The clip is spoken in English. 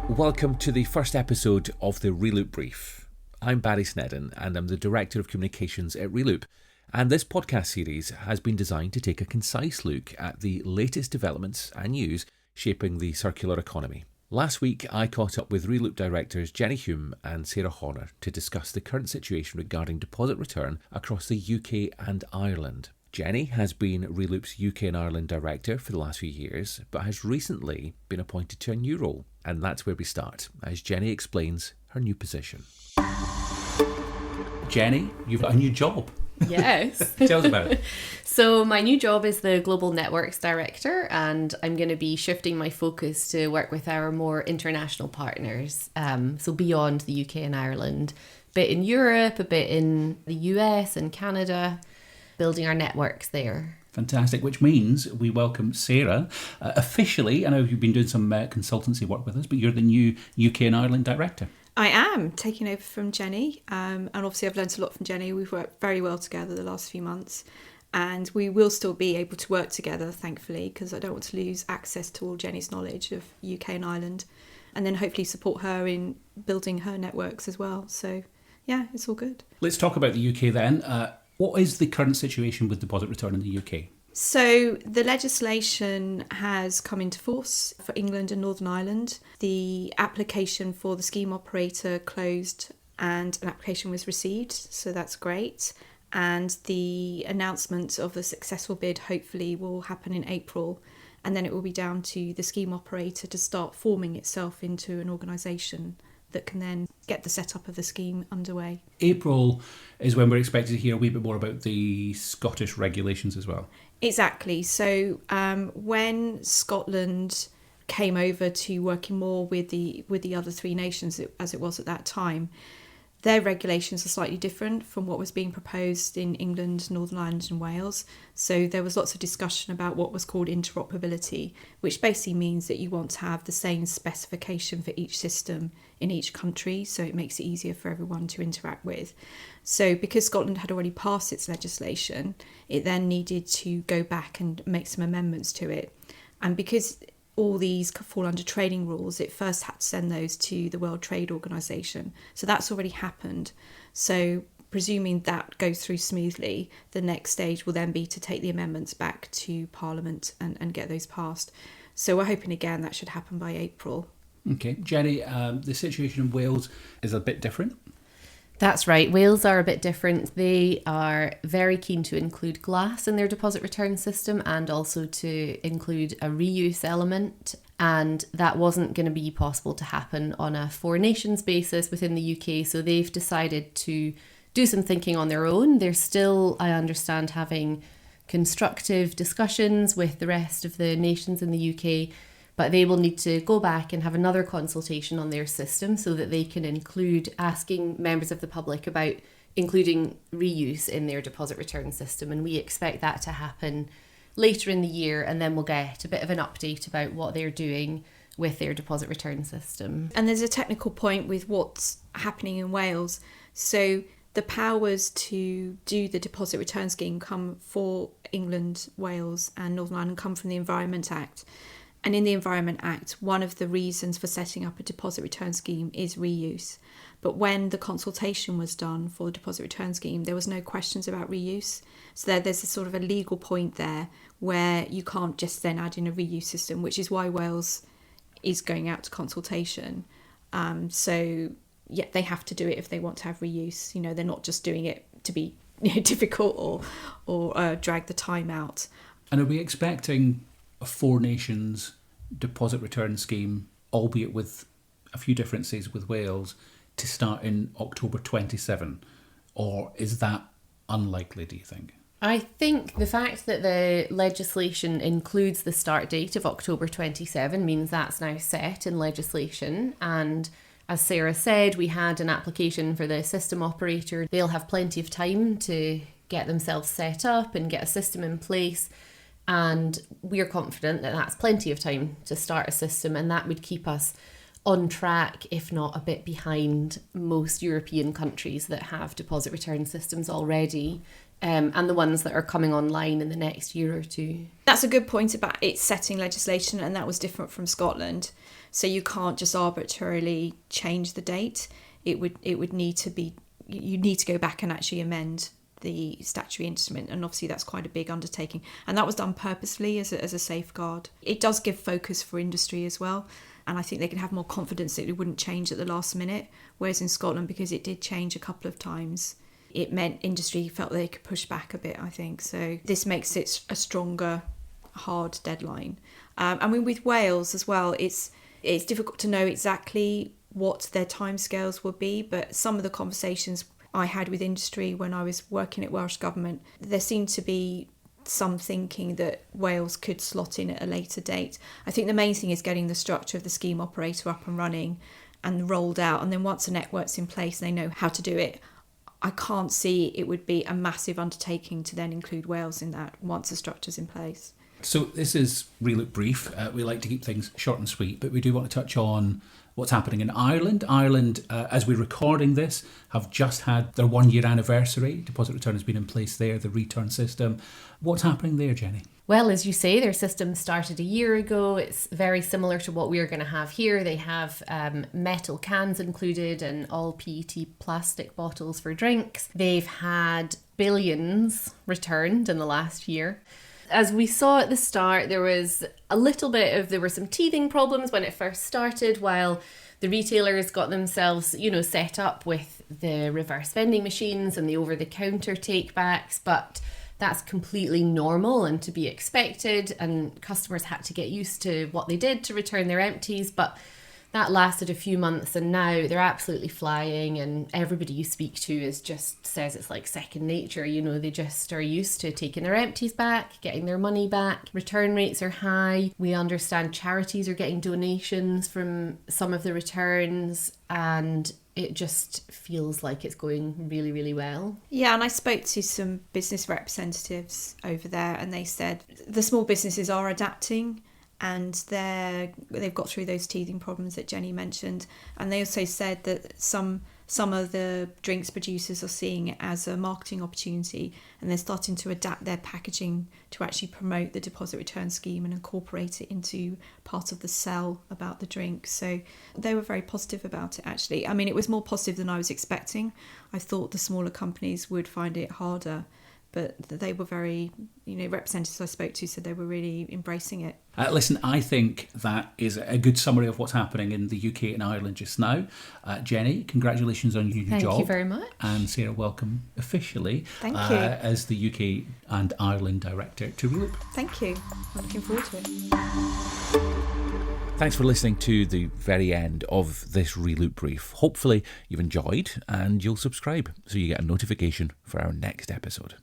Welcome to the first episode of the Reloop Brief. I'm Barry Snedden and I'm the Director of Communications at Reloop. And this podcast series has been designed to take a concise look at the latest developments and news shaping the circular economy. Last week, I caught up with Reloop directors Jenni Hume and Sarah Horner to discuss the current situation regarding deposit return across the UK and Ireland. Jenni has been Reloop's UK and Ireland director for the last few years, but has recently been appointed to a new role. And that's where we start, as Jenni explains her new position. Jenni, you've got a new job. Yes. Tell us about it. So my new job is the Global Networks Director, and I'm going to be shifting my focus to work with our more international partners. So beyond the UK and Ireland, a bit in Europe, a bit in the US and Canada, building our networks there. Fantastic, which means we welcome Sarah officially. I know you've been doing some consultancy work with us, but you're the new UK and Ireland Director. I am taking over from Jenni, and obviously I've learned a lot from Jenni. We've worked very well together the last few months, and we will still be able to work together, thankfully, because I don't want to lose access to all Jenni's knowledge of UK and Ireland, and then hopefully support her in building her networks as well. So yeah, it's all good. Let's talk about the UK then. What is the current situation with deposit return in the UK? So the legislation has come into force for England and Northern Ireland. The application for the scheme operator closed and an application was received, so that's great. And the announcement of the successful bid hopefully will happen in April, and then it will be down to the scheme operator to start forming itself into an organisation that can then get the setup of the scheme underway. April is when we're expected to hear a wee bit more about the Scottish regulations as well. Exactly. So when Scotland came over to working more with the other three nations, as it was at that time, their regulations are slightly different from what was being proposed in England, Northern Ireland and Wales. So there was lots of discussion about what was called interoperability, which basically means that you want to have the same specification for each system in each country, so it makes it easier for everyone to interact with. So because Scotland had already passed its legislation, it then needed to go back and make some amendments to it. And because all these fall under trading rules, it first had to send those to the World Trade Organization. So that's already happened. So presuming that goes through smoothly, the next stage will then be to take the amendments back to Parliament and get those passed. So we're hoping again that should happen by April. Okay, Jenni, the situation in Wales is a bit different. That's right. Wales are a bit different. They are very keen to include glass in their deposit return system and also to include a reuse element. And that wasn't going to be possible to happen on a four nations basis within the UK. So they've decided to do some thinking on their own. They're still, I understand, having constructive discussions with the rest of the nations in the UK. But they will need to go back and have another consultation on their system so that they can include asking members of the public about including reuse in their deposit return system. And we expect that to happen later in the year, and then we'll get a bit of an update about what they're doing with their deposit return system. And there's a technical point with what's happening in Wales. So the powers to do the deposit return scheme come for England, Wales and Northern Ireland come from the Environment Act. And in the Environment Act, one of the reasons for setting up a deposit return scheme is reuse. But when the consultation was done for the deposit return scheme, there was no questions about reuse. So there's a sort of a legal point there where you can't just then add in a reuse system, which is why Wales is going out to consultation. So yeah, they have to do it if they want to have reuse. You know, they're not just doing it to be difficult or drag the time out. And are we expecting a four nations deposit return scheme, albeit with a few differences with Wales, to start in October 27? Or is that unlikely, do you think? I think the fact that the legislation includes the start date of October 27 means that's now set in legislation. And as Sarah said, we had an application for the system operator. They'll have plenty of time to get themselves set up and get a system in place. And we're confident that that's plenty of time to start a system, and that would keep us on track, if not a bit behind most European countries that have deposit return systems already. and the ones that are coming online in the next year or two. That's a good point about it setting legislation, and that was different from Scotland. So you can't just arbitrarily change the date. It would need to be, you need to go back and actually amend the statutory instrument, and obviously that's quite a big undertaking, and that was done purposefully as a safeguard. It does give focus for industry as well, and I think they can have more confidence that it wouldn't change at the last minute, whereas in Scotland, because it did change a couple of times, it meant industry felt they could push back a bit, I think. So this makes it a stronger, hard deadline. I mean, with Wales as well, it's difficult to know exactly what their timescales would be, but some of the conversations I had with industry when I was working at Welsh Government, there seemed to be some thinking that Wales could slot in at a later date. I think the main thing is getting the structure of the scheme operator up and running and rolled out, and then once a network's in place, they know how to do it. I can't see it would be a massive undertaking to then include Wales in that once the structure's in place. So this is Reloop Brief. We like to keep things short and sweet, but we do want to touch on what's happening in Ireland. Ireland, as we're recording this, have just had their 1 year anniversary. Deposit return has been in place there, the return system. What's happening there, Jenny? Well, as you say, their system started a year ago. It's very similar to what we're going to have here. They have metal cans included and all PET plastic bottles for drinks. They've had billions returned in the last year. As we saw at the start, there were some teething problems when it first started, while the retailers got themselves, set up with the reverse vending machines and the over-the-counter take-backs, but that's completely normal and to be expected, and customers had to get used to what they did to return their empties, but that lasted a few months, and now they're absolutely flying, and everybody you speak to says it's like second nature. They just are used to taking their empties back, getting their money back. Return rates are high. We understand charities are getting donations from some of the returns, and it just feels like it's going really, really well. Yeah, and I spoke to some business representatives over there, and they said the small businesses are adapting, and they've got through those teething problems that Jenny mentioned. And they also said that some of the drinks producers are seeing it as a marketing opportunity, and they're starting to adapt their packaging to actually promote the deposit return scheme and incorporate it into part of the sell about the drink. So they were very positive about it, actually. I mean, it was more positive than I was expecting. I thought the smaller companies would find it harder, but they were very, representatives I spoke to said they were really embracing it. Listen, I think that is a good summary of what's happening in the UK and Ireland just now. Jenny, congratulations on your new job. Thank you very much. And Sarah, welcome officially Thank you. As the UK and Ireland Director to Reloop. Thank you. I'm looking forward to it. Thanks for listening to the very end of this Reloop Brief. Hopefully you've enjoyed and you'll subscribe so you get a notification for our next episode.